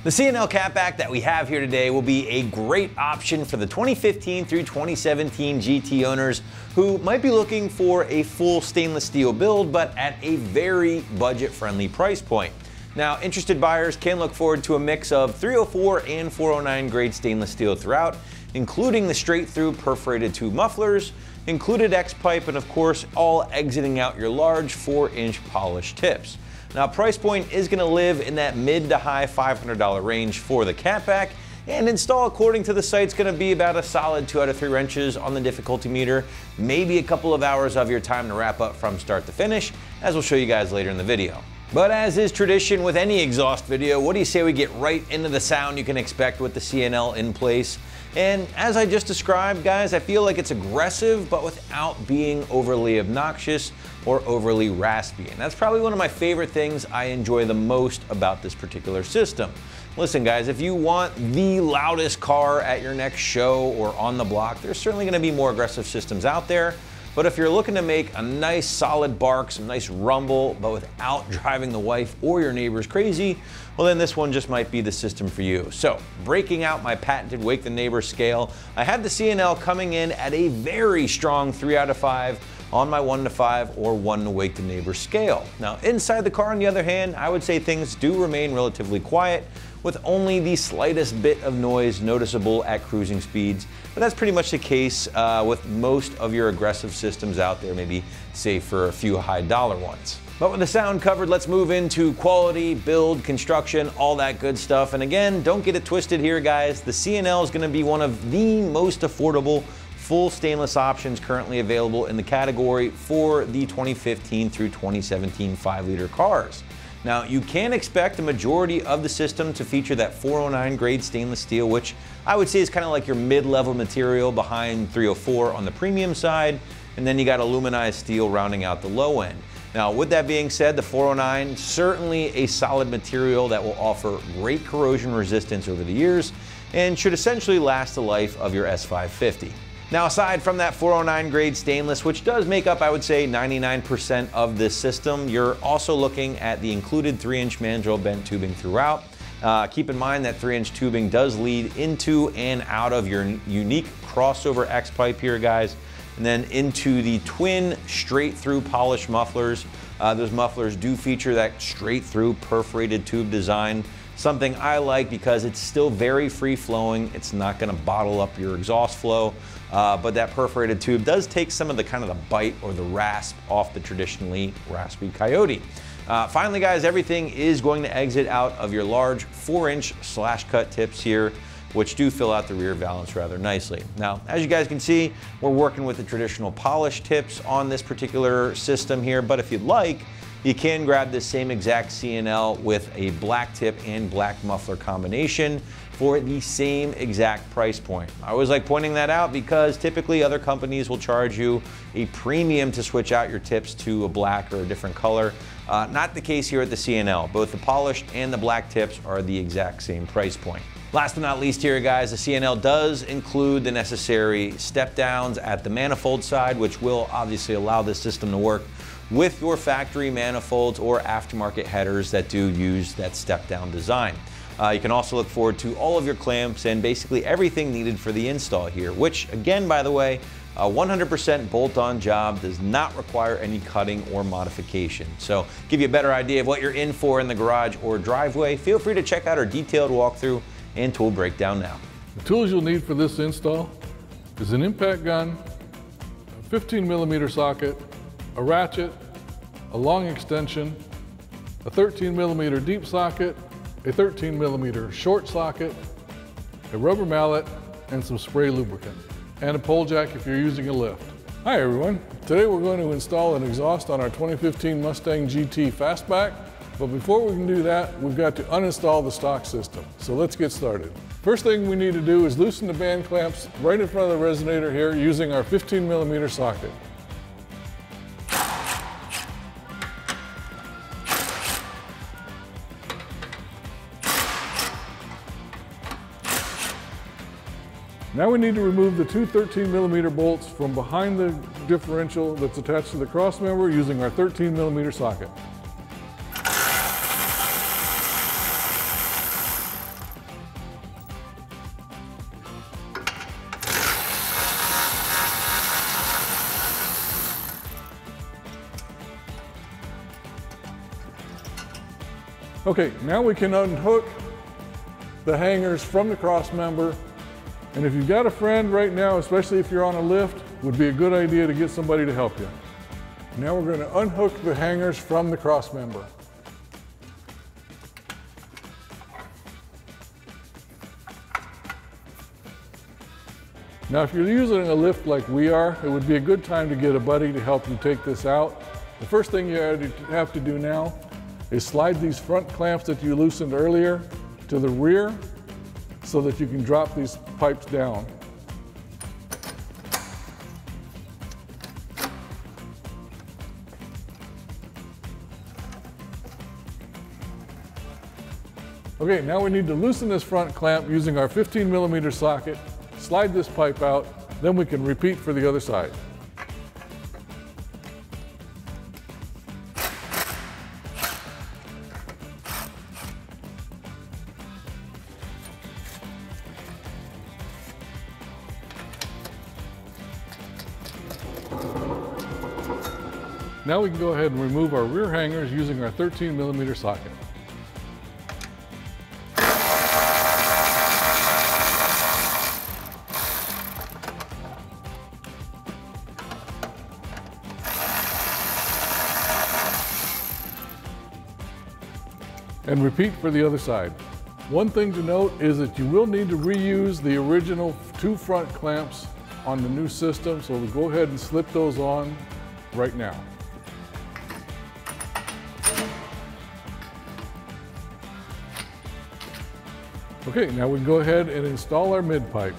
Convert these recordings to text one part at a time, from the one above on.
The C&L catback that we have here today will be a great option for the 2015 through 2017 GT owners who might be looking for a full stainless steel build, but at a very budget-friendly price point. Now, interested buyers can look forward to a mix of 304 and 409 grade stainless steel throughout, including the straight-through perforated tube mufflers, included X-pipe, and of course, all exiting out your large 4-inch polished tips. Now, price point is going to live in that mid to high $500 range for the catback, and install according to the site is going to be about a solid 2 out of 3 wrenches on the difficulty meter, maybe a couple of hours of your time to wrap up from start to finish, as we'll show you guys later in the video. But as is tradition with any exhaust video, what do you say we get right into the sound you can expect with the C&L in place? And as I just described, guys, I feel like it's aggressive, but without being overly obnoxious or overly raspy. And that's probably one of my favorite things I enjoy the most about this particular system. Listen, guys, if you want the loudest car at your next show or on the block, there's certainly going to be more aggressive systems out there. But if you're looking to make a nice solid bark, some nice rumble, but without driving the wife or your neighbors crazy, well then this one just might be the system for you. So, breaking out my patented Wake the Neighbor scale, I had the C&L coming in at a very strong 3 out of 5 on my 1 to 5 or 1 to Wake the Neighbor scale. Now, inside the car, on the other hand, I would say things do remain relatively quiet, with only the slightest bit of noise noticeable at cruising speeds. But that's pretty much the case with most of your aggressive systems out there, maybe save for a few high dollar ones. But with the sound covered, let's move into quality, build, construction, all that good stuff. And again, don't get it twisted here, guys. The C&L is gonna be one of the most affordable full stainless options currently available in the category for the 2015 through 2017 5-liter cars. Now, you can expect the majority of the system to feature that 409 grade stainless steel, which I would say is kind of like your mid-level material behind 304 on the premium side, and then you got aluminized steel rounding out the low end. Now, with that being said, the 409, certainly a solid material that will offer great corrosion resistance over the years and should essentially last the life of your S550. Now, aside from that 409 grade stainless, which does make up, I would say, 99% of this system, you're also looking at the included 3-inch mandrel bent tubing throughout. Keep in mind that 3-inch tubing does lead into and out of your unique crossover X-pipe here, guys, and then into the twin straight-through polished mufflers. Those mufflers do feature that straight-through perforated tube design, something I like because it's still very free-flowing. It's not going to bottle up your exhaust flow. But that perforated tube does take some of the kind of the bite or the rasp off the traditionally raspy Coyote. Finally, guys, everything is going to exit out of your large 4-inch slash cut tips here, which do fill out the rear valance rather nicely. Now, as you guys can see, we're working with the traditional polished tips on this particular system here, but if you'd like, you can grab this same exact C&L with a black tip and black muffler combination for the same exact price point. I always like pointing that out because typically other companies will charge you a premium to switch out your tips to a black or a different color. Not the case here at the C&L. Both the polished and the black tips are the exact same price point. Last but not least here, guys, the C&L does include the necessary step downs at the manifold side, which will obviously allow this system to work with your factory manifolds or aftermarket headers that do use that step down design. You can also look forward to all of your clamps and basically everything needed for the install here, which again, by the way, a 100% bolt-on job, does not require any cutting or modification. So, give you a better idea of what you're in for in the garage or driveway, feel free to check out our detailed walkthrough and tool breakdown now. The tools you'll need for this install is an impact gun, a 15mm socket, a ratchet, a long extension, a 13mm deep socket, a 13mm short socket, a rubber mallet, and some spray lubricant, and a pole jack if you're using a lift. Hi everyone, today we're going to install an exhaust on our 2015 Mustang GT Fastback, but before we can do that, we've got to uninstall the stock system. So let's get started. First thing we need to do is loosen the band clamps right in front of the resonator here using our 15mm socket. Now we need to remove the two 13mm bolts from behind the differential that's attached to the cross member using our 13mm socket. Okay, now we can unhook the hangers from the cross member. And if you've got a friend right now, especially if you're on a lift, it would be a good idea to get somebody to help you. Now we're going to unhook the hangers from the cross member. Now if you're using a lift like we are, it would be a good time to get a buddy to help you take this out. The first thing you have to do now is slide these front clamps that you loosened earlier to the rear so that you can drop these pipes down. Okay, now we need to loosen this front clamp using our 15mm socket, slide this pipe out, then we can repeat for the other side. Now we can go ahead and remove our rear hangers using our 13mm socket. And repeat for the other side. One thing to note is that you will need to reuse the original 2 front clamps on the new system, so we'll go ahead and slip those on right now. Okay, now we can go ahead and install our mid pipe.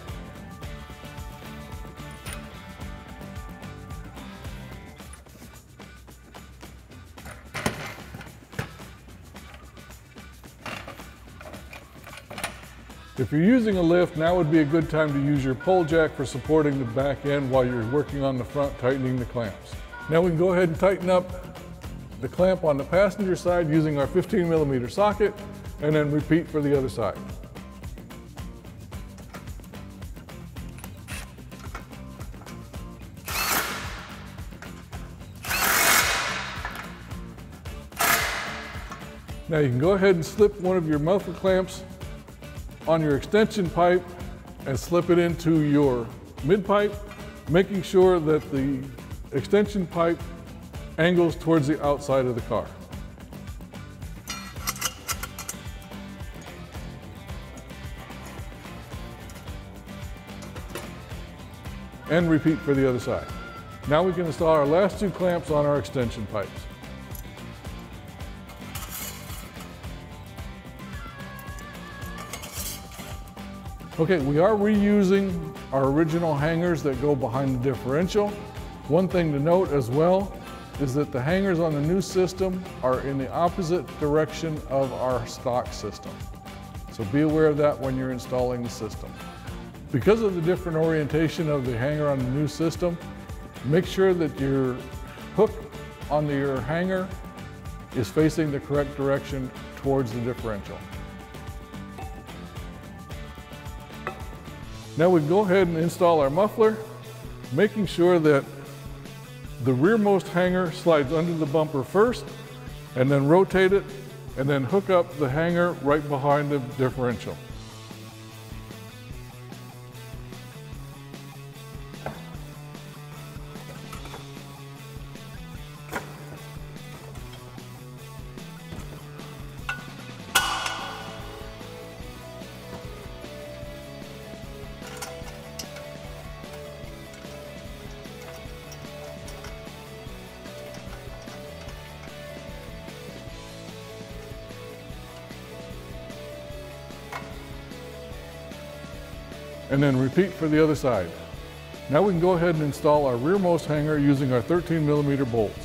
If you're using a lift, now would be a good time to use your pole jack for supporting the back end while you're working on the front, tightening the clamps. Now we can go ahead and tighten up the clamp on the passenger side using our 15mm socket, and then repeat for the other side. Now you can go ahead and slip one of your muffler clamps on your extension pipe and slip it into your mid pipe, making sure that the extension pipe angles towards the outside of the car. And repeat for the other side. Now we can install our last 2 clamps on our extension pipes. Okay, we are reusing our original hangers that go behind the differential. One thing to note as well is that the hangers on the new system are in the opposite direction of our stock system. So be aware of that when you're installing the system. Because of the different orientation of the hanger on the new system, make sure that your hook on your hanger is facing the correct direction towards the differential. Now we go ahead and install our muffler, making sure that the rearmost hanger slides under the bumper first, and then rotate it, and then hook up the hanger right behind the differential. And then repeat for the other side. Now we can go ahead and install our rearmost hanger using our 13mm bolts.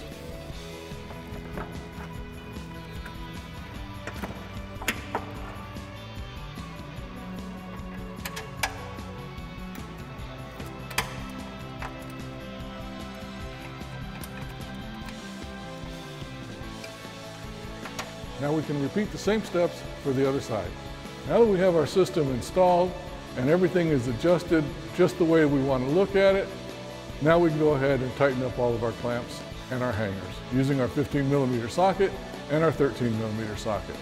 Now we can repeat the same steps for the other side. Now that we have our system installed and everything is adjusted just the way we want to look at it, now we can go ahead and tighten up all of our clamps and our hangers using our 15mm socket and our 13mm socket.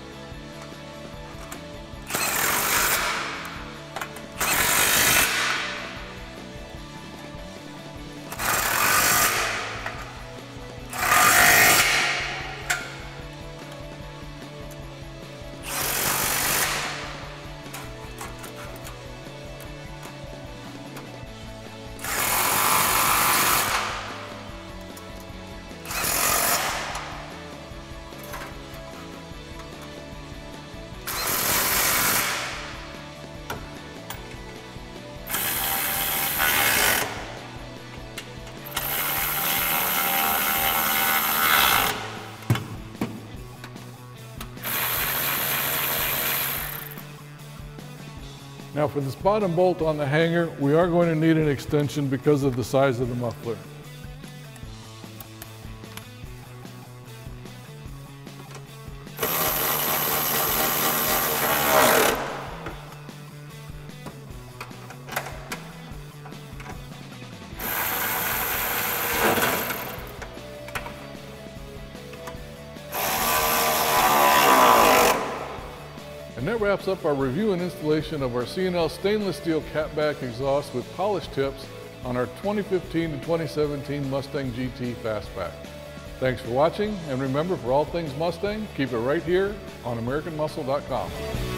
Now for this bottom bolt on the hanger, we are going to need an extension because of the size of the muffler. And that wraps up our review and installation of our C&L stainless steel catback exhaust with polished tips on our 2015 to 2017 Mustang GT Fastback. Thanks for watching, and remember, for all things Mustang, keep it right here on AmericanMuscle.com.